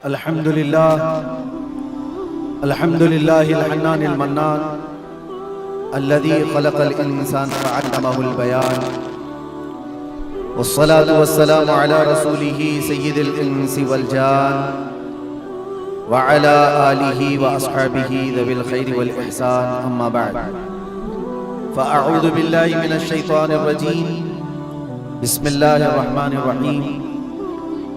الحمد لله الحنان المنان الذي خلق الإنسان فعلمه البيان والصلاة والسلام على رسوله سيد الإنس والجان وعلى آله وأصحابه ذوي الخير والإحسان أما بعد فأعوذ بالله من الشيطان الرجيم بسم الله الرحمن الرحيم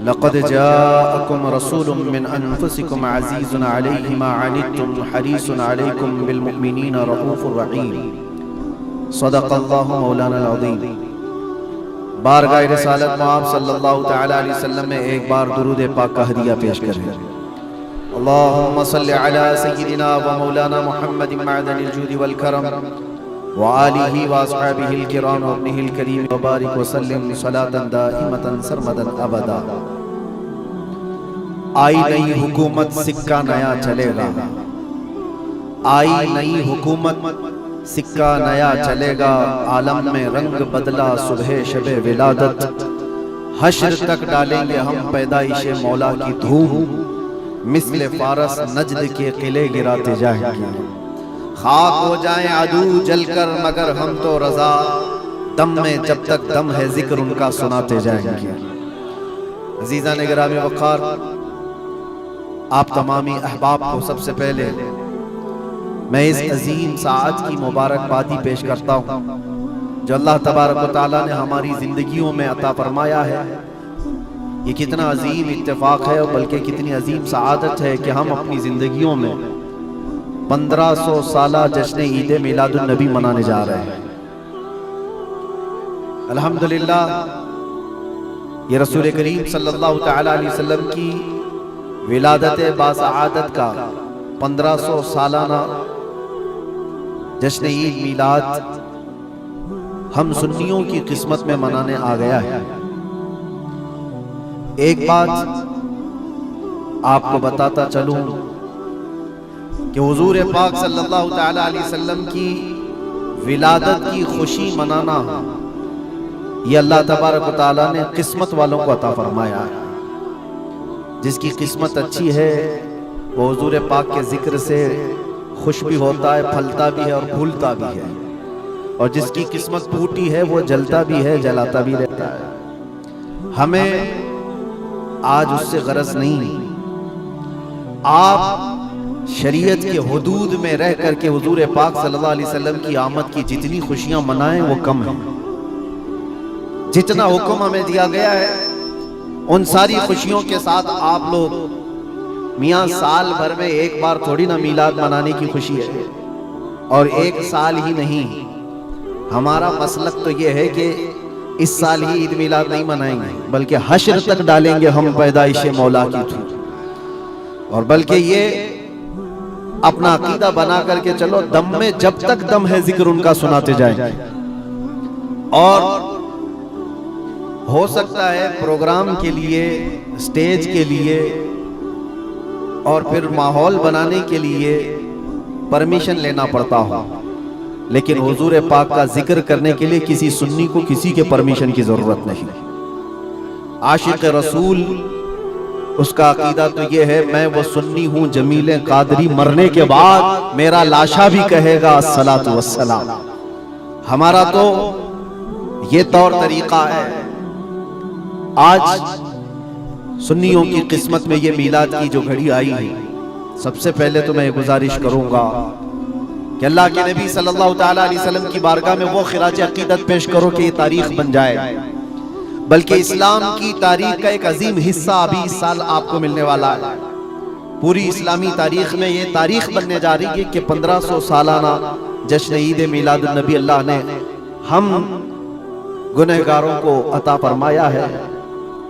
لقد جاءكم رسول من أنفسكم عزيز عليه ما عنتم حريص عليكم بالمؤمنين رؤوف رحيم صدق الله مولانا العظيم۔ بارگاہ رسالت مآب صلی اللہ تعالی علیہ وسلم میں ایک بار درود پاک کا ہدیہ پیش کریں۔ اللہم صلی علی سیدنا و مولانا محمد معدن الجود والکرم وآلہ واصحابہ الکرام وابنہ الکریم وبارک وسلم صلاة دائمة سرمدا ابدا۔ آئی نئی حکومت سکہ نیا چلے گا، آئی نئی حکومت سکہ نیا چلے گا، عالم میں رنگ بدلا صبح شب ولادت، حشر تک ڈالیں گے ہم پیدائش مولا کی دھوم، مثل فارس نجد کے قلعے گراتے جائیں گے، خاک ہو جائیں عدو جل کر مگر ہم تو رضا، دم میں جب تک دم ہے ذکر ان کا سناتے جائیں گے۔ عزیزان گرامی وقار، آپ تمامی احباب کو سب سے پہلے میں اس عظیم ساعت کی مبارکبادی پیش کرتا ہوں جو اللہ تبارک و تعالیٰ نے ہماری زندگیوں میں عطا فرمایا ہے۔ یہ کتنا عظیم اتفاق ہے، بلکہ کتنی عظیم سعادت ہے کہ ہم اپنی زندگیوں میں 1500 سالہ جشن عید میلاد النبی منانے جا رہے ہیں۔ الحمدللہ یہ رسول کریم صلی اللہ تعالی علیہ وسلم کی ولادت باسعادت کا 1500 سالانہ جشن عید میلاد ہم سنیوں کی قسمت میں منانے آ گیا ہے۔ ایک بات آپ کو بتاتا چلوں کہ حضور پاک صلی اللہ تعالی علیہ وسلم کی ولادت کی خوشی منانا یہ اللہ تبارک و تعالی نے قسمت والوں کو عطا فرمایا ہے۔ جس کی قسمت اچھی ہے وہ حضور پاک کے ذکر سے خوش بھی ہوتا ہے، پھلتا بھی ہے اور پھولتا بھی ہے، اور جس کی قسمت ٹوٹی ہے وہ جلتا بھی ہے، جلاتا بھی رہتا ہے۔ ہمیں آج اس سے غرض نہیں، آپ شریعت کے حدود میں رہ کر کے حضور پاک صلی اللہ علیہ وسلم کی آمد کی جتنی خوشیاں منائیں وہ کم ہیں۔ جتنا حکم ہمیں دیا گیا ہے ان ساری خوشیوں کے ساتھ آپ لوگ میاں سال بھر میں ایک بار تھوڑی نہ میلاد منانے کی خوشی ہے، اور ایک سال ہی نہیں، ہمارا مسلک تو یہ ہے کہ اس سال ہی عید میلاد نہیں منائیں گے بلکہ حشر تک ڈالیں گے ہم پیدائش مولا کی دھوم، اور بلکہ یہ اپنا عقیدہ بنا کر کے چلو دم میں جب تک دم ہے ذکر ان کا سناتے جائیں گے۔ اور ہو سکتا ہے پروگرام کے لیے، سٹیج کے لیے اور پھر ماحول بنانے کے لیے پرمیشن لینا پڑتا ہو، لیکن حضور پاک کا ذکر کرنے کے لیے کسی سنی کو کسی کے پرمیشن کی ضرورت نہیں۔ عاشق رسول اس کا عقیدہ تو یہ ہے، میں وہ سنی ہوں جمیل قادری، مرنے کے بعد میرا لاشا بھی کہے گا الصلاۃ والسلام۔ ہمارا تو یہ طور طریقہ ہے۔ آج سنیوں کی قسمت میں یہ میلاد کی جو گھڑی آئی ہے، سب سے پہلے تو میں گزارش کروں گا کہ اللہ کے نبی صلی اللہ تعالی علیہ وسلم کی بارگاہ میں وہ خراج عقیدت پیش کرو کہ یہ تاریخ بن جائے، بلکہ اسلام کی تاریخ کا ایک عظیم حصہ ابھی اس سال آپ کو ملنے والا ہے۔ پوری اسلامی تاریخ میں یہ تاریخ بننے جا رہی ہے کہ 1500 سالانہ جشن عید میلاد النبی اللہ نے ہم گنہگاروں کو عطا فرمایا ہے،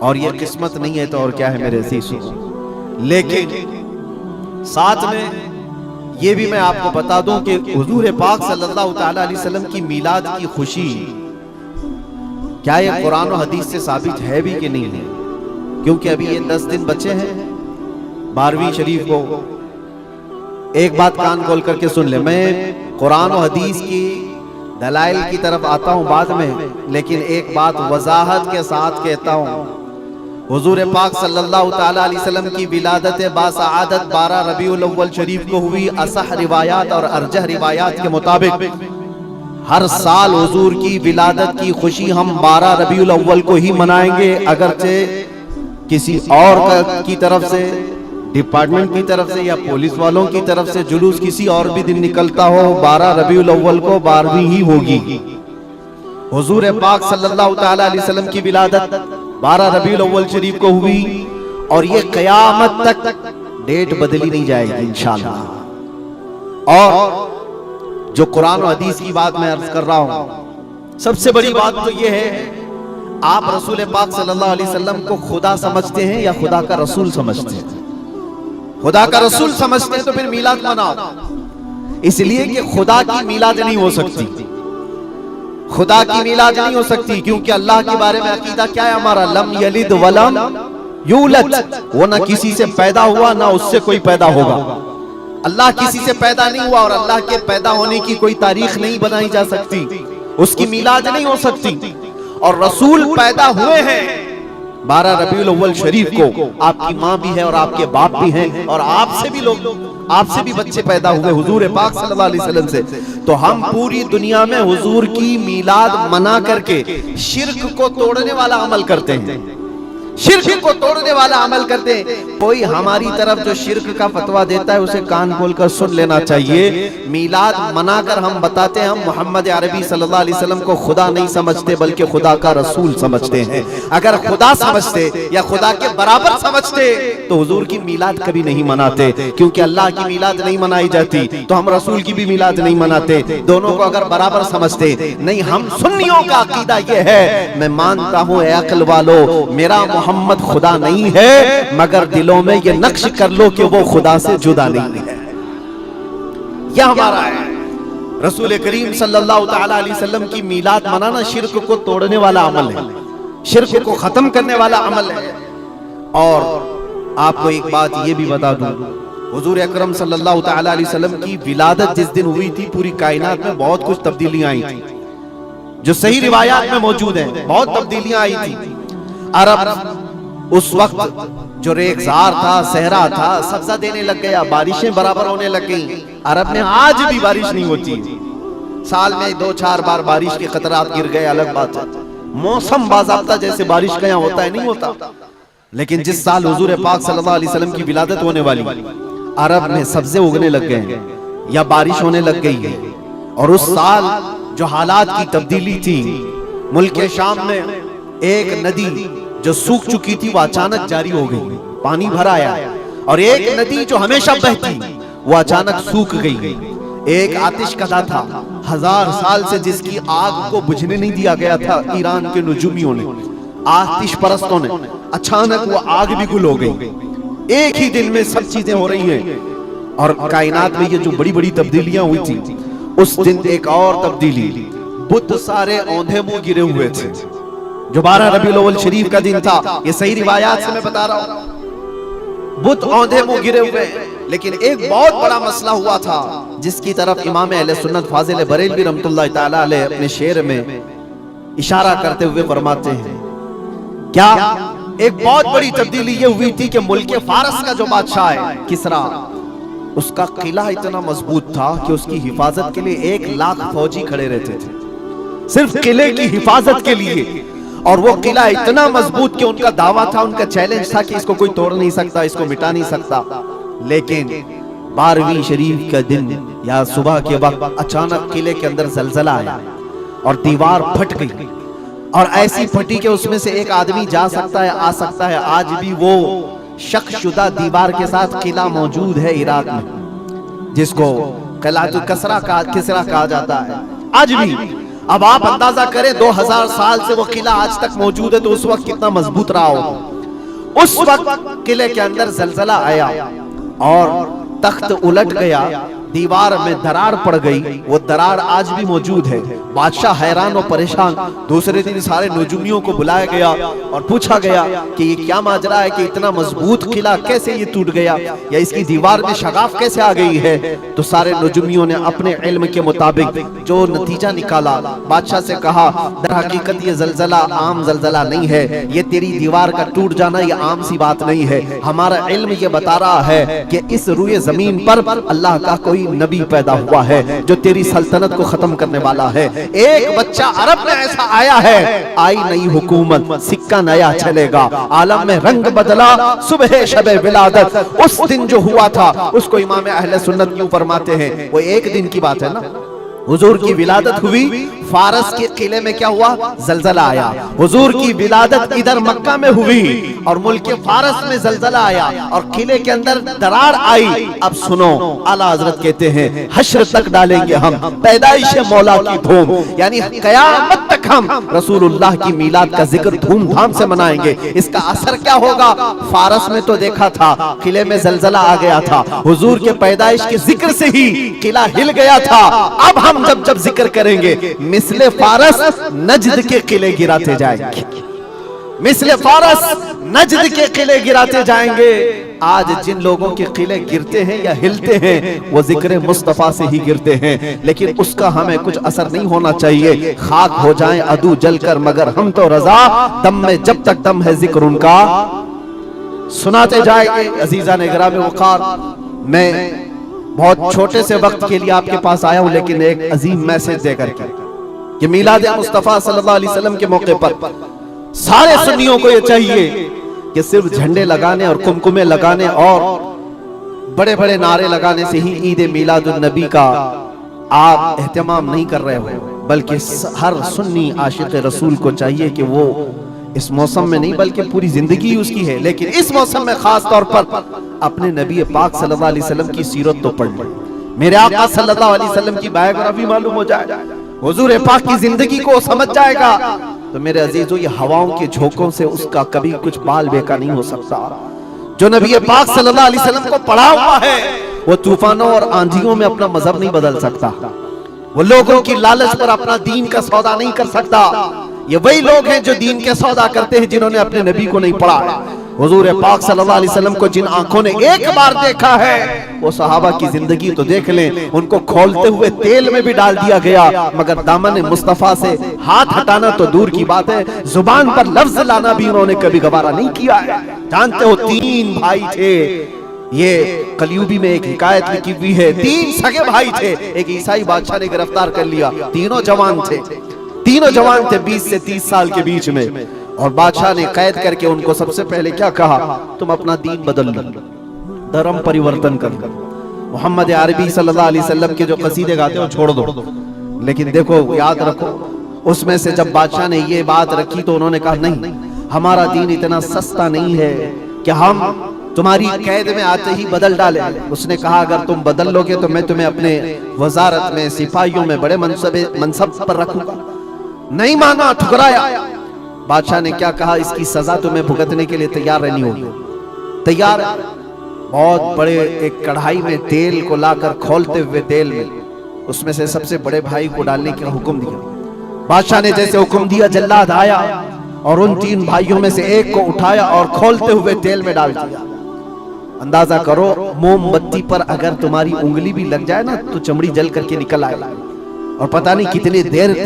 اور یہ قسمت نہیں ہے تو اور کیا ہے میرے عزیزو۔ لیکن ساتھ میں یہ بھی میں آپ کو بتا دوں کہ حضور پاک صلی اللہ تعالی علیہ وسلم کی میلاد کی خوشی کیا یہ قرآن و حدیث سے ثابت ہے بھی کہ نہیں ہے، کیونکہ ابھی یہ 10 دن بچے ہیں 12ویں شریف کو۔ ایک بات کان کھول کر کے سن لے، میں قرآن و حدیث کی دلائل کی طرف آتا ہوں بعد میں، لیکن ایک بات وضاحت کے ساتھ کہتا ہوں، حضور پاک صلی اللہ تعالی علیہ وسلم کی ولادت باسعادت 12 ربیع الاول شریف کو ہوئی۔ اصح روایات اور ارجح روایات کے مطابق ہر سال حضور کی ولادت کی خوشی ہم 12 ربیع الاول کو ہی منائیں گے، اگرچہ کسی اور کی طرف سے، ڈپارٹمنٹ کی طرف سے یا پولیس والوں کی طرف سے جلوس کسی اور بھی دن نکلتا ہو، 12 ربیع الاول کو 12ویں ہی ہوگی۔ حضور پاک صلی اللہ تعالی علیہ وسلم کی ولادت 12 ربیع الاول شریف کو ہوئی، اور یہ قیامت تک ڈیٹ بدلی نہیں جائے گی انشاءاللہ۔ اور جو قرآن و حدیث کی بات میں عرض کر رہا ہوں، سب سے بڑی بات تو یہ ہے، آپ رسول پاک صلی اللہ علیہ وسلم کو خدا سمجھتے ہیں یا خدا کا رسول سمجھتے ہیں؟ خدا کا رسول سمجھتے ہیں تو پھر میلاد مناؤ، اس لیے کہ خدا کی میلاد نہیں ہو سکتی، خدا کی میلاد نہیں ہو سکتی، کیونکہ اللہ کے بارے میں عقیدہ کیا ہے ہمارا؟ لم یلد ولم یولد، وہ نہ کسی سے پیدا ہوا نہ اس سے کوئی پیدا ہوگا۔ اللہ کسی سے پیدا نہیں ہوا، اور اللہ کے پیدا ہونے کی کوئی تاریخ نہیں بنائی جا سکتی، اس کی میلاد نہیں ہو سکتی۔ اور رسول پیدا ہوئے ہیں 12 ربیع الاول شریف کو، آپ کی ماں بھی ہے اور آپ کے باپ بھی ہیں، اور آپ سے بھی لوگ، آپ سے بھی بچے پیدا ہوئے حضور پاک صلی اللہ علیہ وسلم سے۔ تو ہم پوری دنیا میں حضور کی میلاد منا کر کے شرک کو توڑنے والا عمل کرتے ہیں، شرک کو توڑنے والا عمل کرتے ہیں۔ کوئی ہماری طرف جو شرک کا فتویٰ دیتا ہے اسے کان کھول کر سن لینا چاہیے۔ میلاد منا کر ہم بتاتے ہیں ہم محمد عربی صلی اللہ علیہ وسلم کو خدا نہیں سمجھتے بلکہ خدا کا رسول سمجھتے ہیں۔ اگر خدا سمجھتے یا خدا کے برابر سمجھتے تو حضور کی میلاد کبھی نہیں مناتے، کیونکہ اللہ کی میلاد نہیں منائی جاتی تو ہم رسول کی بھی میلاد نہیں مناتے۔ دونوں کو اگر برابر سمجھتے نہیں، ہم سنیوں کا عقیدہ یہ ہے، میں مانتا ہوں اے عقل والو میرا محمد خدا نہیں ہے، مگر دلوں میں یہ نقش کر لو کہ وہ خدا سے جدا نہیں ہے۔ یہ ہمارا ہے۔ رسول کریم صلی اللہ تعالی علیہ وسلم کی میلاد منانا شرک کو توڑنے والا عمل ہے، شرک کو ختم کرنے والا عمل ہے۔ اور آپ کو ایک بات یہ بھی بتا دوں، حضور اکرم صلی اللہ تعالی علیہ وسلم کی ولادت جس دن ہوئی تھی پوری کائنات میں بہت کچھ تبدیلیاں آئی تھی، جو صحیح روایات میں موجود ہیں، بہت تبدیلیاں آئی تھی۔ عرب اس وقت جو ریگزار تھا، صحرا تھا، سبزہ دینے لگ گیا، بارشیں برابر ہونے لگ گئیں۔ عرب میں آج بھی بارش نہیں ہوتی، سال میں 2-4 بار بارش کے خطرات گر گئے، الگ بات ہے۔ موسم باضابطہ جیسے بارش کا یہاں ہوتا ہے نہیں ہوتا، لیکن جس سال حضور پاک صلی اللہ علیہ وسلم کی ولادت ہونے والی، عرب میں سبزے اگنے لگ گئے یا بارش ہونے لگ گئی ہے۔ اور اس سال جو حالات کی تبدیلی تھی، ملک شام میں ایک ندی جو سوکھ چکی تھی وہ اچانک جاری ہو گئی، پانی بھر آیا، اور ایک ندی جو ہمیشہ بہتی وہ اچانک سوکھ گئی۔ ایک آتش کدہ تھا 1000 سال سے جس کی آگ کو بجھنے نہیں دیا گیا تھا ایران کے نجومیوں نے، آتش پرستوں نے، اچانک وہ آگ بھی گل ہو گئی۔ ایک ہی دن میں سب چیزیں ہو رہی ہیں، اور کائنات میں یہ جو بڑی بڑی تبدیلیاں ہوئی تھی، اس دن ایک اور تبدیلی، بت سارے اوندھے منہ گرے ہوئے تھے، جو 12 ربیع الاول شریف کا دن تھا، یہ صحیح روایات سے میں بتا رہا ہوں، بت اوندھے منہ گرے ہوئے۔ لیکن ایک بہت بڑا مسئلہ ہوا تھا جس کی طرف امام اہل سنت فاضل بریلوی رحمۃ اللہ تعالی علیہ اپنے شعر میں اشارہ کرتے ہوئے فرماتے ہیں، کیا ایک بہت بڑی تبدیلی یہ ہوئی تھی کہ ملک فارس کا جو بادشاہ ہے کسرا، اس کا قلعہ اتنا مضبوط تھا کہ اس کی حفاظت کے لیے 1,00,000 فوجی کھڑے رہتے تھے، صرف قلعے کی حفاظت کے لیے۔ اور وہ قلعہ اتنا مضبوط کہ ان کا دعویٰ تھا، ان کا چیلنج تھا کہ اس کو کوئی توڑ نہیں سکتا، اس کو مٹا نہیں سکتا۔ لیکن 12ویں شریف کا دن یا صبح کے وقت اچانک قلعے کے اندر زلزلہ آیا اور دیوار پھٹ گئی، اور ایسی پھٹی کہ اس میں سے ایک آدمی جا سکتا ہے، آ سکتا ہے۔ آج بھی وہ شق شدہ دیوار کے ساتھ قلعہ موجود ہے عراق میں، جس کو قلعہ کسرا کہا جاتا ہے آج بھی۔ اب آپ اندازہ کریں 2000 سال سے وہ قلعہ آج تک موجود ہے تو اس وقت کتنا مضبوط رہا ہو۔ اس وقت قلعے کے اندر زلزلہ آیا اور تخت الٹ گیا، دیوار میں درار پڑ گئی، وہ درار آج بھی موجود ہے۔ بادشاہ حیران و پریشان، دوسرے دن سارے نجومیوں کو بلایا گیا اور پوچھا گیا کہ یہ کیا ماجرا ہے کہ اتنا مضبوط قلعہ کیسے یہ ٹوٹ گیا، یا اس کی دیوار میں شگاف کیسے آ گئی ہے؟ تو سارے نجومیوں نے اپنے علم کے مطابق جو نتیجہ نکالا، بادشاہ سے کہا در حقیقت یہ زلزلہ عام زلزلہ نہیں ہے، یہ تیری دیوار کا ٹوٹ جانا یہ عام سی بات نہیں ہے، ہمارا علم یہ بتا رہا ہے کہ اس روئے زمین پر اللہ کا کوئی نبی پیدا ہوا ہے جو تیری سلطنت کو ختم کرنے والا ہے۔ ایک بچہ عرب میں ایسا آیا ہے، آئی نئی حکومت، سکہ نیا چلے گا، عالم میں رنگ بدلا صبح شب ولادت۔ اس دن جو ہوا تھا اس کو امام اہل سنت کیوں فرماتے ہیں؟ وہ ایک دن کی بات ہے نا، حضور کی ولادت ہوئی، فارس کے قلعے میں کیا ہوا؟ زلزلہ آیا۔ حضور کی ولادت ادھر مکہ میں ہوئی اور ملک فارس میں زلزلہ آیا اور قلعے کے اندر درار آئی۔ اب سنو، اعلیٰ حضرت کہتے ہیں حشر تک ڈالیں گے ہم پیدائش مولا کی دھوم، یعنی قیامت تک ہم رسول اللہ کی میلاد کا ذکر دھوم دھام سے منائیں گے۔ اس کا اثر کیا ہوگا؟ فارس میں تو دیکھا تھا، قلعے میں زلزلہ آ گیا تھا، حضور کے پیدائش کے ذکر سے ہی قلعہ ہل گیا تھا۔ اب ہم جب ذکر کریں گے مثل فارس نجد کے قلعے گراتے جائیں گے، مثل فارس نجد کے قلعے گراتے جائیں گے۔ آج جن لوگوں کے قلعے گرتے ہیں یا ہلتے ہیں وہ ذکر مصطفیٰ سے ہی گرتے ہیں، لیکن اس کا ہمیں کچھ اثر نہیں ہونا چاہیے۔ خاک ہو جائیں عدو جل کر مگر ہم تو رضا، دم میں جب تک دم ہے ذکر ان کا سناتے جائیں گے۔ عزیزان گرامی وقار، میں بہت چھوٹے سے وقت کے لیے آپ کے پاس آیا ہوں، لیکن ایک عظیم میسج دے کر کے کہ میلاد مصطفیٰ صلی اللہ علیہ وسلم کے موقع پر سارے سنیوں کو یہ چاہیے کہ صرف جھنڈے لگانے اور کمکمے لگانے اور بڑے بڑے نعرے لگانے سے ہی عید میلاد النبی کا آپ اہتمام نہیں کر رہے ہو، بلکہ ہر سنی عاشق رسول کو چاہیے کہ وہ اس موسم میں نہیں بلکہ پوری زندگی اس کی ہے، لیکن اس موسم میں خاص طور پر اپنے نبی پاک صلی اللہ علیہ وسلم کی سیرت تو پڑھ لیں، میرے آقا صلی اللہ علیہ وسلم کی بائیوگرافی معلوم ہو جائے، حضور پاک کی زندگی کو سمجھ جائے گا تو میرے عزیزو یہ ہواؤں کے جھونکوں سے اس کا کبھی کچھ بال بیکا نہیں ہو سکتا۔ جو نبی پاک صلی اللہ علیہ وسلم کو پڑھا ہوا ہے وہ طوفانوں اور آندھیوں میں اپنا مذہب نہیں بدل سکتا، وہ لوگوں کی لالچ پر اپنا دین کا سودا نہیں کر سکتا۔ یہ وہی لوگ ہیں جو دین کے سودا کرتے ہیں جنہوں نے اپنے نبی کو نہیں پڑھا۔ حضور پاک صلی اللہ علیہ وسلم کو جن آنکھوں نے ایک بار دیکھا ہے وہ صحابہ کی زندگی تو دیکھ لیں، ان کو کھولتے ہوئے تیل میں بھی ڈال دیا گیا، مگر دامن مصطفیٰ سے ہاتھ ہٹانا تو دور کی بات ہے، زبان پر لفظ لانا بھی انہوں نے کبھی گوارا نہیں کیا ہے۔ جانتے ہو 3 بھائی تھے، یہ قلیوبی میں ایک حکایت لکھی ہوئی ہے، 3 سگے بھائی تھے، ایک عیسائی بادشاہ نے گرفتار کر لیا، تینوں جوان تھے 20 سے 30 سال کے بیچ میں، اور بادشاہ نے قید کر کے ان کو سب سے پہلے کیا کہا؟ تم اپنا دین بدل لو، دھرم پریورتن کر لو، محمد عربی صلی اللہ علیہ وسلم کے جو قصیدے گاتے ہیں چھوڑ دو۔ لیکن دیکھو یاد رکھو، اس میں سے جب بادشاہ نے یہ بات رکھی تو انہوں نے کہا نہیں، ہمارا دین اتنا سستا نہیں ہے کہ ہم تمہاری قید میں آتے ہی بدل ڈالیں۔ اس نے کہا اگر تم بدل لو گے تو میں تمہیں اپنے وزارت میں سپاہیوں میں بڑے منصب پر رکھوں گا۔ نہیں مانا، ٹھکرایا۔ بادشاہ نے کیا کہا؟ اس کی سزا تمہیں بھگتنے کے لیے تیار رہنی ہوگی۔ تیار؟ بہت بڑے ایک کڑھائی میں تیل کو لا کر کھولتے ہوئے تیل میں اس میں سے سب سے بڑے بھائی کو ڈالنے کا حکم دیا۔ بادشاہ نے جیسے حکم دیا جلاد آیا اور ان 3 بھائیوں میں سے ایک کو اٹھایا اور کھولتے ہوئے تیل میں ڈال دیا۔ اندازہ کرو موم بتی پر اگر تمہاری انگلی بھی لگ جائے نا تو چمڑی جل کر کے نکل آئے، اور پتہ نہیں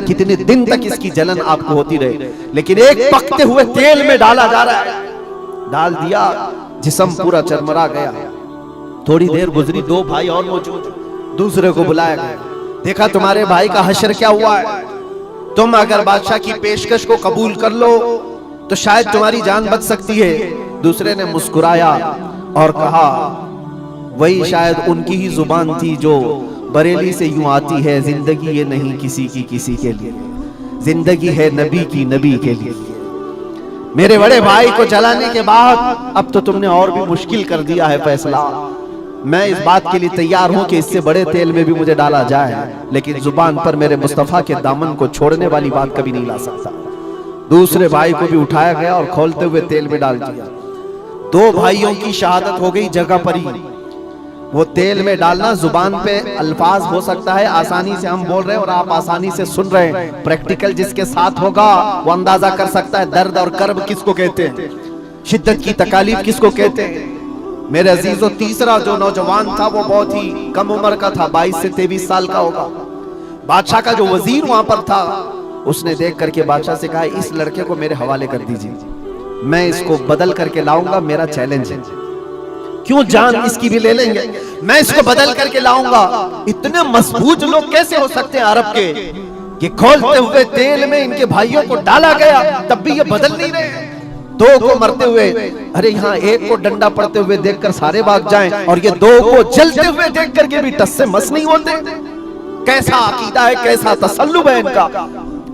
کتنے دن تک اس کی جلن آپ کو ہوتی رہے، لیکن ایک پکتے ہوئے تیل میں ڈالا جا رہا ہے۔ ڈال دیا، جسم پورا چرمرا گیا۔ تھوڑی دیر گزری، 2 بھائی اور موجود، دوسرے کو بلایا گیا، دیکھا تمہارے بھائی کا حشر کیا ہوا ہے، تم اگر بادشاہ کی پیشکش کو قبول کر لو تو شاید تمہاری جان بچ سکتی ہے۔ دوسرے نے مسکرایا اور کہا وہی شاید ان کی ہی زبان تھی جو بریلی سے یوں آتی ہے، زندگی یہ نہیں کسی کی کسی کے لیے، زندگی ہے نبی کی نبی کے لیے۔ میرے بڑے بھائی کو جلانے کے بعد اب تو تم نے اور بھی مشکل کر دیا ہے فیصلہ۔ میں اس بات کے لیے تیار ہوں کہ اس سے بڑے تیل میں بھی مجھے ڈالا جائے، لیکن زبان پر میرے مصطفیٰ کے دامن کو چھوڑنے والی بات کبھی نہیں لا سکتا۔ دوسرے بھائی کو بھی اٹھایا گیا اور کھولتے ہوئے تیل میں ڈال دیا۔ 2 بھائیوں کی شہادت ہو گئی جگہ پر ہی۔ وہ تیل میں ڈالنا زبان پہ الفاظ ہو سکتا ہے، آسانی سے ہم بول رہے ہیں اور آپ آسانی سے سن رہے ہیں، پریکٹیکل جس کے ساتھ ہوگا وہ اندازہ کر سکتا ہے درد اور کرب کس کو کہتے ہیں، شدت کی تکالیف کس کو کہتے ہیں۔ میرے عزیزو، تیسرا جو نوجوان تھا وہ بہت ہی کم عمر کا تھا، 22 سے 23 سال کا ہوگا۔ بادشاہ کا جو وزیر وہاں پر تھا، اس نے دیکھ کر کے بادشاہ سے کہا اس لڑکے کو میرے حوالے کر دیجیے، میں اس کو بدل کر کے لاؤں گا، میرا چیلنج ہے۔ کیوں جان اس کی بھی لے لیں گے، میں اس کو بدل کر کے لاؤں گا۔ اتنے مضبوط لوگ کیسے ہو سکتے ہیں عرب کے کہ کھولتے ہوئے تیل میں ان کے بھائیوں کو ڈالا گیا تب بھی یہ بدل نہیں رہے، دو کو مرتے ہوئے، ارے یہاں ایک کو ڈنڈا پڑتے ہوئے دیکھ کر سارے بھاگ جائیں اور یہ دو کو جلتے ہوئے دیکھ کر کے بھی ٹس سے مس نہیں ہوتے۔ کیسا عقیدہ ہے، کیسا تسلب ہے ان کا۔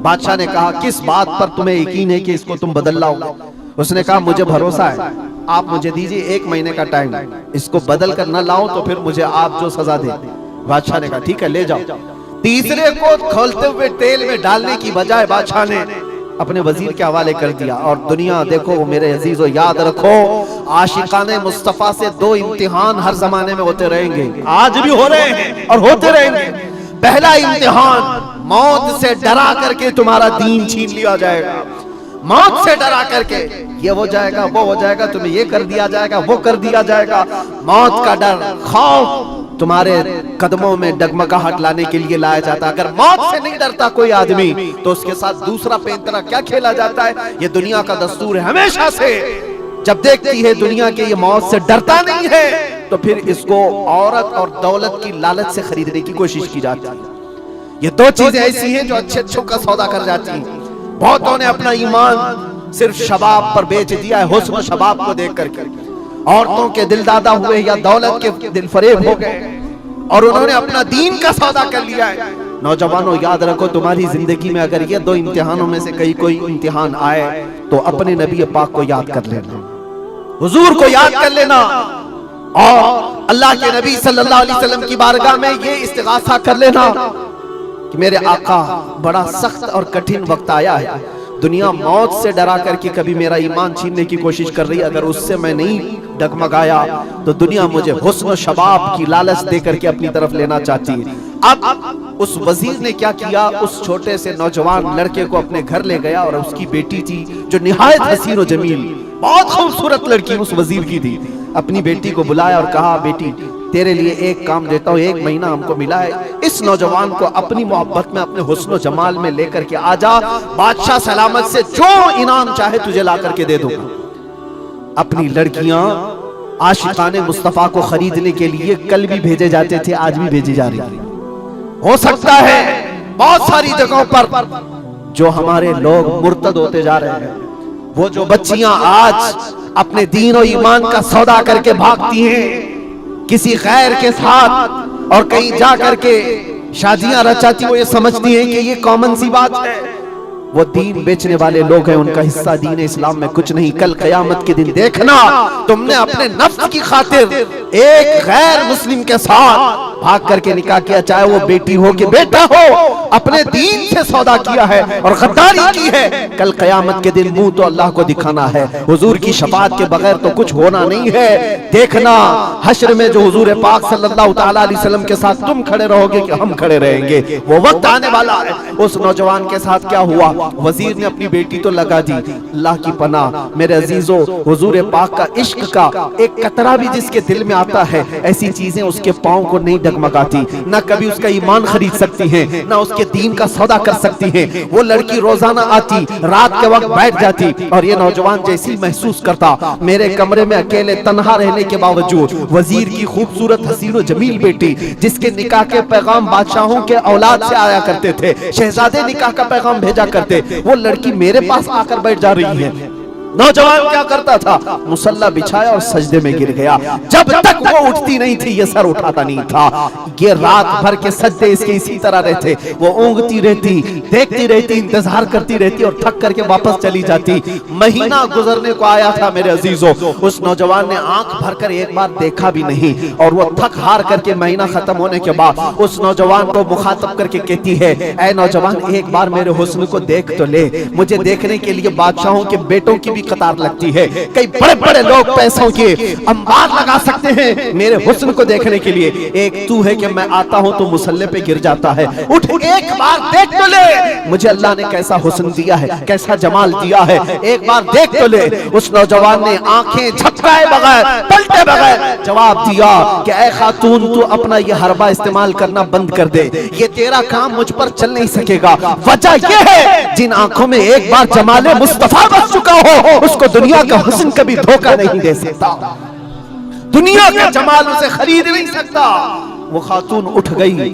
بادشاہ نے کہا کس بات پر تمہیں یقین ہے کہ اس کو تم بدل لاؤ گے؟ اس نے کہا مجھے بھروسہ ہے، آپ مجھے دیجئے 1 مہینے کا ٹائم، اس کو بدل کر نہ لاؤ تو پھر مجھے آپ جو سزا دیں۔ بادشاہ نے کہا ٹھیک ہے لے جاؤ۔ تیسرے کو کھولتے ہوئے تیل میں ڈالنے کی بجائے بادشاہ نے اپنے وزیر کے حوالے کر دیا۔ اور دنیا دیکھو میرے عزیزو، یاد رکھو عاشقان مصطفیٰ سے 2 امتحان ہر زمانے میں ہوتے رہیں گے، آج بھی ہو رہے ہیں اور ہوتے رہیں گے۔ پہلا امتحان، موت سے ڈرا کر کے تمہارا دین چھین لیا جائے گا، موت سے ڈرا کر کے یہ ہو جائے گا وہ ہو جائے گا، تمہیں یہ کر دیا جائے گا وہ کر دیا جائے گا۔ موت کا ڈر، خوف تمہارے قدموں میں ڈگمگاہٹ لانے کے لیے لایا جاتا ہے۔ اگر موت سے نہیں ڈرتا کوئی آدمی تو اس کے ساتھ دوسرا پینترا کیا کھیلا جاتا ہے؟ یہ دنیا کا دستور ہے ہمیشہ سے، جب دیکھتی ہے دنیا کے یہ موت سے ڈرتا نہیں ہے تو پھر اس کو عورت اور دولت کی لالچ سے خریدنے کی کوشش کی جاتی ہے۔ یہ 2 چیزیں ایسی ہیں جو اچھے اچھوں کا سودا کر جاتی ہیں۔ بہتوں نے اپنا ایمان صرف شباب پر بیچ دیا ہے، حسن و شباب کو دیکھ کر کے عورتوں کے دل دادا ہوئے یا دولت کے دل فریب ہو گئے اور انہوں نے اپنا دین کا سودا کر لیا ہے۔ نوجوانوں یاد رکھو، تمہاری زندگی میں اگر یہ 2 امتحانوں میں سے کوئی امتحان آئے تو اپنے نبی پاک کو یاد کر لینا، حضور کو یاد کر لینا اور اللہ کے نبی صلی اللہ علیہ وسلم کی بارگاہ میں یہ استغاثہ کر لینا کہ میرے آقا بڑا سخت اور کٹھن وقت آیا ہے، دنیا موت سے ڈرا کر کے کبھی میرا ایمان چھیننے کی کوشش کر رہی ہے، اگر اس سے میں نہیں ڈگمگایا تو دنیا مجھے حسن و شباب کی لالچ دے کر کے اپنی طرف لینا چاہتی ہے۔ اب اس وزیر نے کیا کیا، اس چھوٹے سے نوجوان لڑکے کو اپنے گھر لے گیا اور اس کی بیٹی تھی جو نہایت حسین و جمیل، بہت خوبصورت لڑکی اس وزیر کی تھی، اپنی بیٹی کو بلایا اور کہا بیٹی تیرے لیے ایک کام دیتا ہوں، 1 مہینہ ہم کو ملا ہے، اس نوجوان کو اپنی محبت میں اپنے حسن و جمال میں لے کر کے آجا، بادشاہ سلامت سے جو انعام چاہے تجھے لا کر کے دے دوں گا۔ اپنی لڑکیاں عاشقان مصطفیٰ کو خریدنے کے لیے کل بھی بھیجے جاتے تھے، آج بھی بھیجی جا رہی ہے۔ ہو سکتا ہے بہت ساری جگہوں پر جو ہمارے لوگ مرتد ہوتے جا رہے ہیں، وہ جو بچیاں آج اپنے دین و ایمان کا سودا کر کے بھاگتی ہیں کسی غیر کے ساتھ اور کہیں جا کر کے شادیاں رچاتی، وہ یہ سمجھتی ہیں کہ یہ کامن سی بات ہے، وہ دین بیچنے والے لوگ ہیں، ان کا حصہ دین اسلام میں کچھ نہیں۔ کل قیامت کے دن دیکھنا تم نے اپنے نفس کی خاطر ایک غیر مسلم کے ساتھ بھاگ کر کے نکاح کیا، چاہے وہ بیٹی ہو کہ بیٹا ہو، اپنے دین سے سودا کیا ہے اور غداری کی ہے، کل قیامت کے دن منہ تو اللہ کو دکھانا ہے، حضور کی شفاعت کے بغیر تو کچھ ہونا نہیں ہے۔ دیکھنا حشر میں جو حضور پاک صلی اللہ تعالیٰ علیہ وسلم کے ساتھ تم کھڑے رہو گے کہ ہم کھڑے رہیں گے، وہ وقت آنے والا ہے۔ اس نوجوان کے ساتھ کیا ہوا، وزیر نے اپنی بیٹی تو لگا دی، اللہ کی پناہ میرے عزیزو، حضور پاک کا عشق کا ایک قطرہ بھی جس کے دل میں آتا ہے، ایسی چیزیں اس کے پاؤں کو نہیں ڈگمگاتی، نہ کبھی اس کا ایمان خرید سکتی ہیں، نہ اس کے دین کا سودا کر سکتی ہیں۔ وہ لڑکی روزانہ آتی، رات کے وقت بیٹھ جاتی اور یہ نوجوان جیسی محسوس کرتا میرے کمرے میں اکیلے تنہا رہنے کے باوجود وزیر کی خوبصورت حسین و جمیل بیٹی، جس کے نکاح کے پیغام بادشاہوں کے اولاد سے آیا کرتے تھے، شہزادے نکاح کا پیغام بھیجا کرتے، وہ لڑکی میرے پاس آ کر بیٹھ جا رہی ہے۔ نوجوان کیا کرتا تھا، مصلی بچھایا اور سجدے میں گر گیا، جب تک وہ اٹھتی نہیں تھی یہ سر اٹھاتا نہیں تھا۔ یہ رات بھر کے سجدے اس کے اسی طرح رہتے، وہ اونگتی رہتی، دیکھتی رہتی، انتظار کرتی رہتی اور تھک کر کے واپس چلی جاتی۔ مہینہ گزرنے کو آیا تھا میرے عزیزو، اس نوجوان نے آنکھ بھر کر ایک بار دیکھا بھی نہیں، اور وہ تھک ہار کر کے مہینہ ختم ہونے کے بعد اس نوجوان کو مخاطب کر کے کہتی ہے، اے نوجوان ایک بار میرے حسن کو دیکھ تو لے، مجھے دیکھنے کے لیے بادشاہوں کے بیٹوں کی بھی قطار لگتی ہے. کئی بڑے بڑے لوگ پیسوں کے انبار لگا سکتے ہیں میرے حسن کو دیکھنے کے لیے. ایک تو ہے کہ میں آتا ہوں تو مسلح پہ گر جاتا ہے. اٹھ ایک بار دیکھ تو لے مجھے اللہ نے کیسا حسن دیا ہے, کیسا جمال دیا ہے, ایک بار دیکھ تو لے. اس نوجوان نے آنکھیں جھپکائے بغیر, پلٹے بغیر جواب دیا کہ اے خاتون تو اپنا یہ حربہ استعمال کرنا بند کر دے, یہ تیرا کام مجھ پر چل نہیں سکے گا. وجہ یہ ہے جن آنکھوں میں ایک بار جمال مصطفیٰ بس چکا ہو اس کو دنیا کا حسن کبھی دھوکہ نہیں دے سکتا, دنیا کا جمال اسے خرید نہیں سکتا. وہ خاتون اٹھ گئی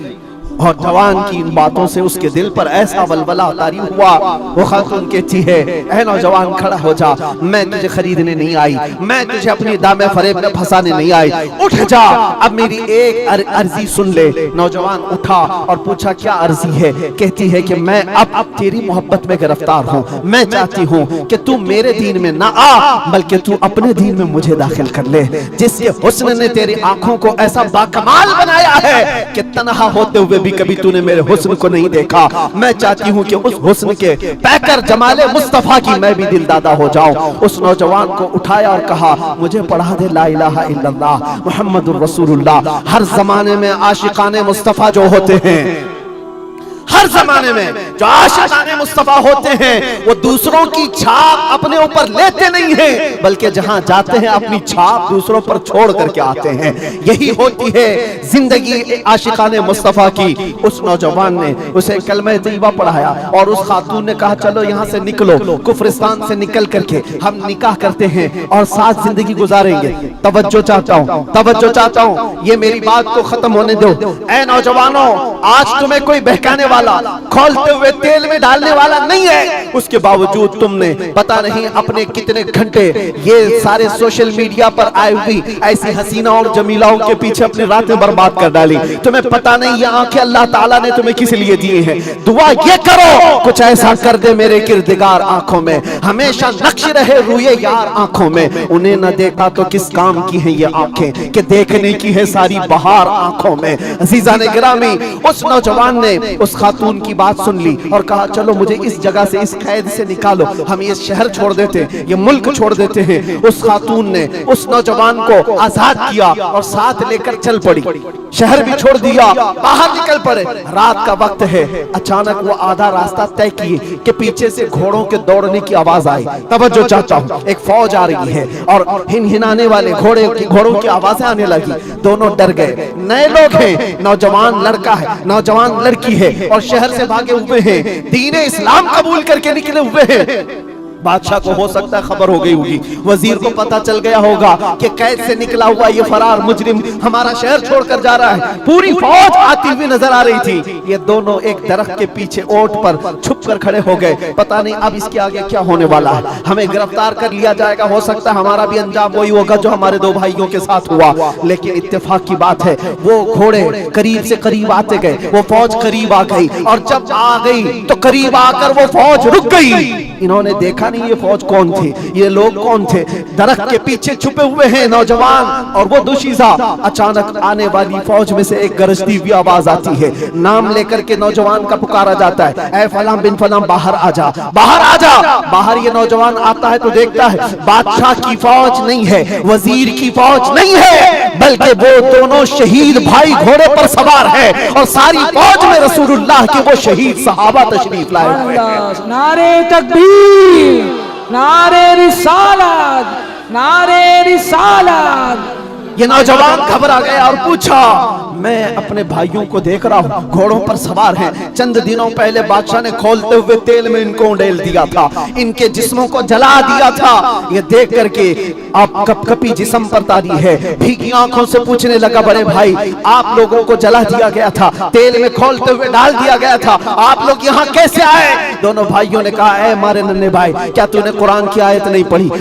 اور جوان کی ان باتوں سے اس کے دل پر ایسا ولولہ طاری ہوا. وہ خاتون کہتی ہے اے نوجوان کھڑا ہو جا, میں تجھے خریدنے نہیں آئی, میں تجھے اپنی دام فریب میں پھنسانے نہیں آئی, اٹھ جا, اب میری ایک عرضی سن لے. نوجوان اٹھا اور پوچھا کیا عرضی ہے؟ کہتی ہے کہ میں اب تیری محبت میں گرفتار ہوں, میں چاہتی ہوں کہ تو میرے دین میں نہ آ بلکہ تو اپنے دین میں مجھے داخل کر لے. جس یہ حسن نے تیری آنکھوں کو ایسا باکمال بنایا ہے کہ تنہا ہوتے ہوئے بھی کبھی تو نے میرے حسن کو نہیں دیکھا, میں چاہتی ہوں کہ اس حسن کے پیکر جمال مصطفیٰ کی میں بھی دل دادا ہو جاؤں. اس نوجوان کو اٹھایا اور کہا مجھے پڑھا دے لا الہ الا اللہ محمد الرسول اللہ. ہر زمانے میں عاشقان مصطفیٰ جو ہوتے ہیں, ہر زمانے میں جو عاشقان مصطفیٰ ہوتے ہیں وہ دوسروں کی چھاپ اپنے اوپر لیتے نہیں ہیں بلکہ جہاں جاتے ہیں اپنی چھاپ دوسروں پر چھوڑ کر کے آتے ہیں. یہی ہوتی ہے زندگی عاشقان مصطفیٰ کی. اس نوجوان نے اسے کلمہ طیبہ پڑھایا اور اس خاتون نے کہا چلو یہاں سے نکلو, کفرستان سے نکل کر کے ہم نکاح کرتے ہیں اور ساتھ زندگی گزاریں گے. توجہ چاہتا ہوں, توجہ چاہتا ہوں, یہ میری بات کو ختم ہونے دو. اے نوجوانوں, آج تمہیں کوئی بہکانے والا, کھولتے ہوئے تیل میں ڈالنے والا نہیں ہے, اس کے باوجود تم نے پتہ نہیں اپنے کتنے گھنٹے یہ سارے سوشل میڈیا پر آئی ہوئی ایسی حسینہ اور جمیلاؤں کے پیچھے اپنی راتیں برباد کر ڈالی. تمہیں پتہ نہیں یہ آنکھیں اللہ تعالیٰ نے تمہیں کس لیے دیے ہیں. دعا یہ کرو کچھ ایسا کر دے میرے کردگار آنکھوں میں, ہمیشہ نقش رہے روئے یار آنکھوں میں. انہیں نہ دیکھا تو کس کام کی ہیں یہ آنکھیں کہ دیکھنے کی ہے ساری بہار آنکھوں میں. عزیزان گرامی, اس نوجوان نے اس خاتون کی بات سن لی اور کہا چلو مجھے اس جگہ سے, اس قید سے نکالو, ہم یہ شہر چھوڑ دیتے ہیں, یہ ملک چھوڑ دیتے ہیں. اس خاتون نے اس نوجوان کو آزاد کیا اور ساتھ لے کر چل پڑی. شہر بھی چھوڑ دیا, باہر نکل پڑے. رات کا وقت ہے, اچانک وہ آدھا راستہ طے کیے کہ پیچھے سے گھوڑوں کے دوڑنے کی آواز آئی. توجہ چاہتا ہوں, ایک فوج آ رہی ہے اور ہنہنانے والے گھوڑوں کی آوازیں آنے لگی. دونوں ڈر گئے. نئے لوگ ہیں, نوجوان لڑکا ہے, نوجوان لڑکی ہے اور شہر سے بھاگے ہوئے ہیں, دین اسلام قبول کر کے نکلے ہوئے ہیں. بادشاہ کو ہو سکتا ہے خبر ہو گئی ہوگی, وزیر کو پتا چل گیا ہوگا کہ قید سے نکلا ہوا یہ فرار مجرم ہمارا شہر چھوڑ کر جا رہا ہے. پوری فوج آتی ہوئی نظر آ رہی تھی. یہ دونوں ایک درخت کے پیچھے اوٹ پر چھپ کر کھڑے ہو گئے. پتہ نہیں اب اس کے آگے کیا ہونے والا ہے, ہمیں گرفتار کر لیا جائے گا, ہو سکتا ہے ہمارا بھی انجام وہی ہوگا جو ہمارے دو بھائیوں کے ساتھ ہوا. لیکن اتفاق کی بات ہے وہ گھوڑے قریب سے قریب آتے گئے, وہ فوج قریب آ گئی اور جب آ گئی تو قریب آ کر وہ فوج رک گئی. انہوں نے دیکھا نہیں یہ فوج کون تھی, یہ لوگ کون تھے. درخت کے پیچھے چھپے ہوئے ہیں نوجوان اور وہ دوشیزہ. اچانک آنے والی فوج میں سے ایک گرجتی ہوئی آواز آتی ہے, نام لے کر کے نوجوان کا پکارا جاتا ہے, اے فلاں بن فلاں باہر آ جا, باہر آ جا. باہر یہ نوجوان آتا ہے تو دیکھتا ہے بادشاہ کی فوج نہیں ہے, وزیر کی فوج نہیں ہے, بلکہ وہ دونوں شہید بھائی گھوڑے پر سوار ہے اور ساری فوج میں رسول اللہ کے وہ شہید صحابہ تشریف لائے ہوئے ہیں. نعرہ تکبیر, نعرہ رسالت, نعرہ رسالت. یہ نوجوان گھبرا گیا اور پوچھا میں اپنے بھائیوں کو دیکھ رہا ہوں, گھوڑوں پر سوار ہیں. چند دنوں پہلے بادشاہ نے کھولتے ہوئے تیل میں ان کو انڈیل دیا تھا, ان کے جسموں کو جلا دیا تھا. یہ دیکھ کر کے آپ کپ کپی جسم پر تاری ہے, بھیگی آنکھوں سے پوچھنے لگا بڑے بھائی آپ لوگوں کو جلا دیا گیا تھا, تیل میں کھولتے ہوئے ڈال دیا گیا تھا, آپ لوگ یہاں کیسے آئے؟ دونوں بھائیوں نے کہا اے ہمارے ننھے بھائی, کیا تو نے قرآن کی آیت نہیں پڑھی,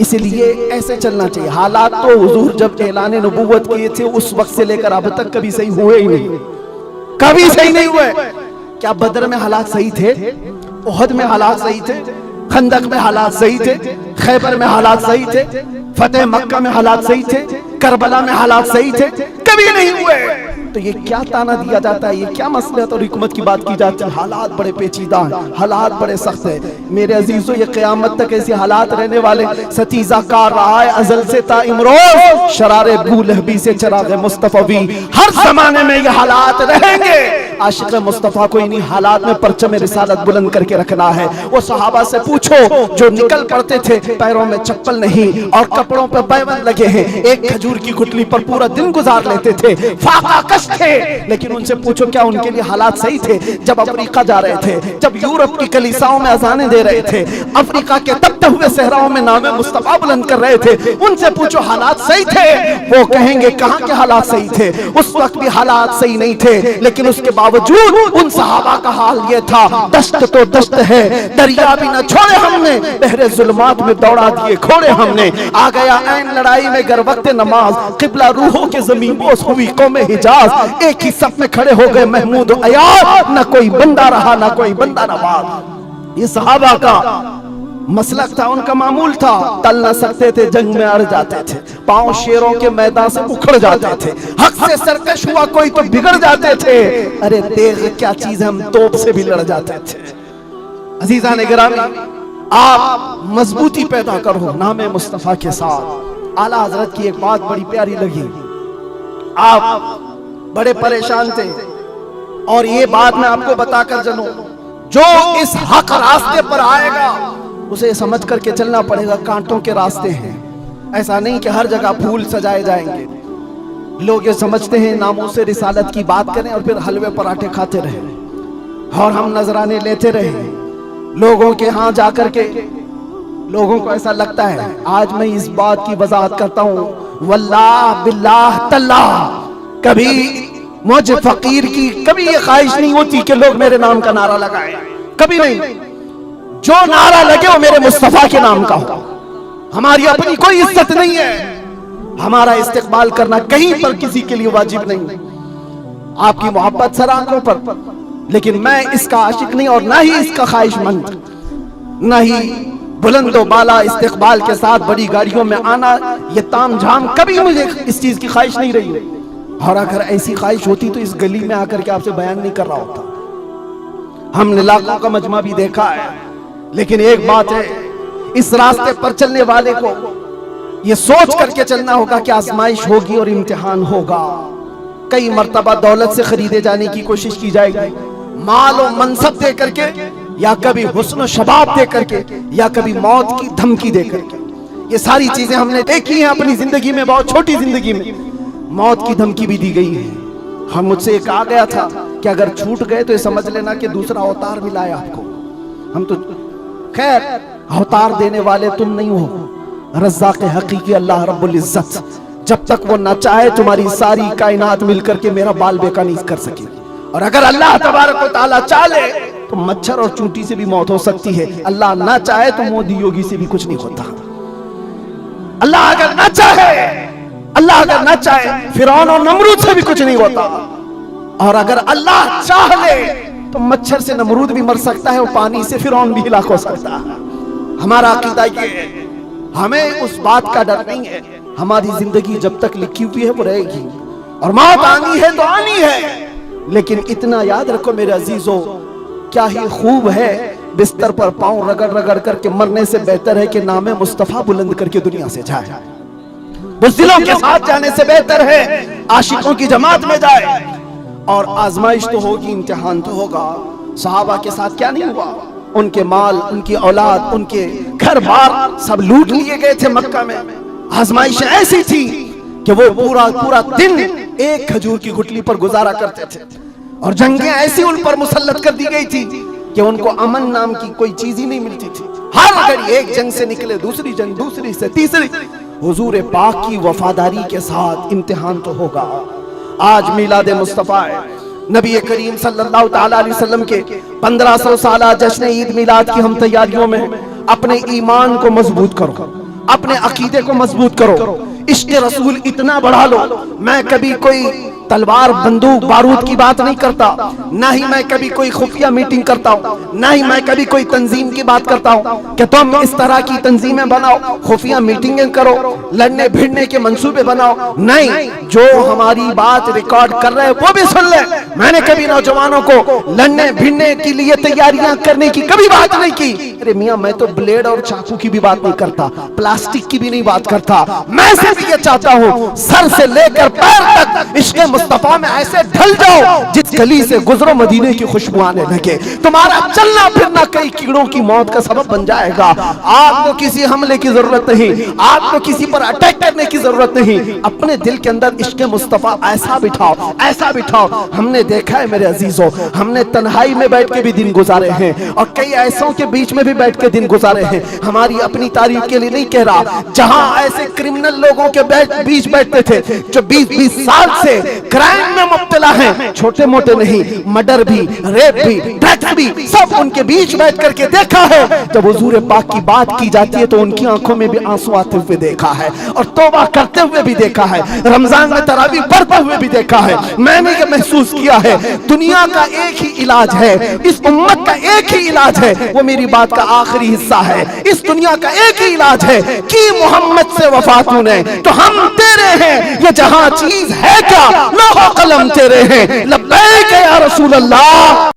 اس لیے ایسے چلنا چاہیے. حالات تو حضور جب اعلان نبوت کیے تھے اس وقت سے لے کر اب تک کبھی صحیح ہوئے ہی نہیں, کبھی صحیح نہیں ہوئے. کیا بدر میں حالات صحیح تھے؟ احد میں حالات صحیح تھے؟ خندق میں حالات صحیح تھے؟ خیبر میں حالات صحیح تھے؟ فتح مکہ میں حالات صحیح تھے؟ کربلا میں حالات صحیح تھے؟ کبھی نہیں ہوئے. تو یہ کیا تانا دیا جاتا ہے, یہ کیا مصلحت اور حکمت کی بات کی جاتی ہے؟ حالات بڑے پیچیدہ ہیں, حالات بڑے سخت ہیں. میرے عزیزو یہ قیامت تک ایسے حالات رہنے والے. ستیزہ کار رہا ہے ازل سے تا امروز, شرار ابو لہبی سے چراغ مصطفی, ہر زمانے میں یہ حالات رہیں گے. عاشق مصطفیٰ کو انہی حالات میں پرچم رسالت بلند کر کے رکھنا ہے. وہ صحابہ سے پوچھو جو نکل پڑتے تھے, پیروں میں چپل نہیں اور کپڑوں پر پیبند لگے ہیں, ایک کھجور کی گٹلی پر پورا دن گزار لیتے تھے, فاقہ کش تھے, لیکن ان سے پوچھو کیا ان کے لیے حالات صحیح تھے؟ جب افریقہ جا رہے تھے, جب یورپ کی کلیساؤں میں اذانیں دے رہے تھے, افریقہ کے تپتے ہوئے صحراؤں میں نام مصطفیٰ بلند کر رہے تھے, ان سے پوچھو حالات صحیح تھے؟ وہ کہیں گے کہاں کے حالات صحیح تھے, اس وقت بھی حالات صحیح نہیں تھے, لیکن اس کے باوجود ان صحابہ کا حال یہ تھا, دشت تو دشت ہے, دریا بھی نہ چھوڑے ہم نے, بحر ظلمات میں دوڑا دیے کھوڑے ہم نے, آ گیا عین لڑائی میں گر وقت نماز, قبلہ روحوں کے زمین بوس ہوئی قوم حجاز, ایک ہی صف میں کھڑے ہو گئے محمود و عیاض, نہ کوئی بندہ رہا نہ کوئی بندہ نواز. یہ صحابہ کا مسلک تھا, ان کا معمول تھا. تل نہ سکتے تھے, جنگ میں اڑ جاتے تھے, پاؤں شیروں کے میدان سے اکھڑ جاتے تھے, حق سے سرکش ہوا کوئی تو بگڑ جاتے تھے. ارے تیغ کیا چیز ہے, ہم توپ سے بھی لڑ جاتے تھے. عزیزان گرامی, آپ مضبوطی پیدا کرو نام مصطفیٰ کے ساتھ. اعلیٰ حضرت کی ایک بات بڑی پیاری لگی, آپ بڑے پریشان تھے, اور یہ بات میں آپ کو بتا کر چلوں, جو اس حق راستے پر آئے گا اسے سمجھ کر کے چلنا پڑے گا. کانٹوں کے راستے ہیں, ایسا نہیں کہ ہر جگہ پھول سجائے جائیں گے. لوگ یہ سمجھتے ہیں ناموس رسالت کی بات کریں اور پھر حلوے پراٹھے کھاتے رہیں اور ہم نذرانے لیتے رہیں لوگوں کے ہاں جا کر کے. لوگوں کو ایسا لگتا ہے, آج میں اس بات کی وضاحت کرتا ہوں, واللہ باللہ تاللہ کبھی مجھ فقیر کی کبھی یہ خواہش نہیں ہوتی کہ لوگ میرے نام کا نعرہ لگائیں, کبھی نہیں. جو نعرہ لگے وہ میرے مصطفیٰ کے نام کا ہو. ہماری اپنی کوئی عزت نہیں ہے, ہمارا استقبال کرنا کہیں پر کسی کے لیے واجب نہیں. آپ کی محبت سر آنکھوں پر, لیکن میں اس کا عاشق نہیں اور نہ ہی اس کا خواہش مند, نہ ہی بلند و بالا استقبال کے ساتھ بڑی گاڑیوں میں آنا, یہ تام جھام کبھی مجھے اس چیز کی خواہش نہیں رہی. اور اگر ایسی خواہش ہوتی تو اس گلی میں آ کر کے آپ سے بیان نہیں کر رہا ہوتا. ہم نے لاکھوں کا مجمع بھی دیکھا ہے, لیکن ایک بات ہے, اس راستے پر چلنے والے کو یہ سوچ کر کے چلنا ہوگا کہ آزمائش ہوگی اور امتحان ہوگا. کئی مرتبہ دولت سے خریدے جانے کی کوشش کی جائے گی, مال و منصب دے کر کے, یا کبھی حسن و شباب دے کر کے, یا کبھی موت کی دھمکی دے کر کے. یہ ساری چیزیں ہم نے دیکھی ہیں اپنی زندگی میں, بہت چھوٹی زندگی میں. موت کی دھمکی بھی دی گئی ہے. ہم مجھ سے ایک آ گیا تھا کہ اگر چھوٹ گئے تو یہ سمجھ لینا کہ دوسرا اوتار ملا ہے آپ کو. ہم تو خیر اوتار دینے والے تم نہیں ہو, رزاق حقیقی اللہ رب العزت, جب تک وہ نہ چاہے تمہاری ساری کائنات مل کر کے میرا بال بیکا نہیں کر سکے. اور اگر اللہ تبارک و تعالیٰ چاہے تو مچھر اور چونٹی سے بھی موت ہو سکتی ہے. اللہ نہ چاہے تو مودی یوگی سے بھی کچھ نہیں ہوتا. اللہ اگر نہ چاہے, اللہ اگر نہ چاہے فرعون اور نمرود سے بھی کچھ نہیں ہوتا. اور اگر اللہ چاہ لے تو مچھر سے نمرود بھی مر سکتا ہے اور پانی سے فرعون بھی ہلاک ہو سکتا ہے. ہمارا عقیدہ یہ ہے, ہمیں اس بات کا ڈر نہیں ہے. ہماری زندگی جب تک لکھی ہوئی ہے وہ رہے گی, اور موت آنی ہے تو آنی ہے. لیکن اتنا یاد رکھو میرے عزیزو, کیا ہی خوب ہے بستر پر پاؤں رگڑ رگڑ کر کے مرنے سے بہتر ہے کہ نام مصطفیٰ بلند کر کے دنیا سے جائے. بزدلوں کے ساتھ جانے سے بہتر ہے عاشقوں کی جماعت میں جائے. اور آزمائش تو ہوگی, امتحان تو ہوگا. صحابہ کے ساتھ کیا نہیں ہوا, ان کے مال, ان کی اولاد, ان کے گھر بار سب لوٹ لیے گئے تھے مکہ میں. آزمائشیں ایسی تھی کہ وہ پورا دن ایک کھجور کی گٹلی پر گزارا کرتے تھے, اور جنگیں ایسی ان پر مسلط کر دی گئی تھی کہ ان کو امن نام کی کوئی چیز ہی نہیں ملتی تھی. ہر گھڑی ایک جنگ سے نکلے دوسری جنگ, دوسری سے تیسری. حضور پاک کی وفاداری کے ساتھ امتحان تو ہوگا. آج میلاد مصطفیٰ ہے, نبی کریم صلی اللہ تعالی علیہ وسلم کے 1500 سالہ جشن عید میلاد کی ہم تیاریوں میں. اپنے ایمان کو مضبوط کرو, اپنے عقیدے کو مضبوط کرو، عشق رسول اتنا بڑھا لو۔ میں کبھی کوئی تلوار بندوق بارود کی بات نہیں کرتا، نہ ہی میں کبھی کوئی خفیہ میٹنگ کرتا ہوں، نہ ہی میں کبھی کوئی تنظیم کی بات کرتا ہوں کہ تم اس طرح کی تنظیمیں بناؤ، خفیہ میٹنگیں کرو، لڑنے بھیڑنے کے منصوبے بناؤ۔ نہیں، جو ہماری بات ریکارڈ کر رہے وہ بھی سن لیں۔ میں نے کبھی نوجوانوں کو لڑنے بھیڑنے کے لیے تیاریاں کرنے کی کبھی بات نہیں کی۔ ارے میاں، میں تو بلیڈ اور چاقو کی بھی بات نہیں کرتا، پلاسٹک کی بھی نہیں بات کرتا۔ میں صرف یہ چاہتا ہوں سر سے لے کر پیر تک عشق مصطفیٰ میں ایسے ڈھل جاؤ جس گلی سے گزرو مدینے کی خوشبو آنے لگے، تمہارا چلنا پھرنا کئی کیڑوں کی موت کا سبب بن جائے گا۔ آپ کو کسی حملے کی ضرورت نہیں، آپ کو کسی پر اٹیک کرنے کی ضرورت نہیں، اپنے دل کے اندر عشق مصطفیٰ ایسا بٹھاؤ، ایسا بٹھاؤ۔ ہم نے دیکھا ہے میرے عزیزوں، ہم نے تنہائی میں بیٹھ کے بھی دن گزارے ہیں اور کئی ایسوں کے بیچ میں بھی بیٹھ کے دن گزارے ہیں۔ ہماری اپنی تعریف کے لیے نہیں کہہ رہا، جہاں ایسے کرمنل لوگوں کے بیچ بیٹھتے تھے جو 20-20 سال سے کرائم میں مبتلا ہیں، چھوٹے موٹے نہیں، مرڈر بھی، ریپ بھی، ڈرگس بھی، سب ان کے بیچ بیٹھ کر کے دیکھا ہے۔ جب حضور پاک کی بات کی جاتی ہے تو ان کی آنکھوں میں بھی آنسو آتے ہوئے دیکھا ہے، اور توبہ کرتے ہوئے بھی دیکھا ہے، رمضان میں تراویح پڑھتے ہوئے بھی دیکھا ہے۔ میں نے یہ محسوس کیا ہے، دنیا کا ایک ہی علاج ہے، اس امت کا ایک ہی علاج ہے، وہ میری بات کا آخری حصہ ہے۔ اس دنیا کا ایک ہی علاج ہے کہ محمد سے وفا تو نے تو ہم تیرے ہیں، یہ جہاں چیز ہے کیا لوح و قلم تیرے ہیں، لبیک یا رسول اللہ۔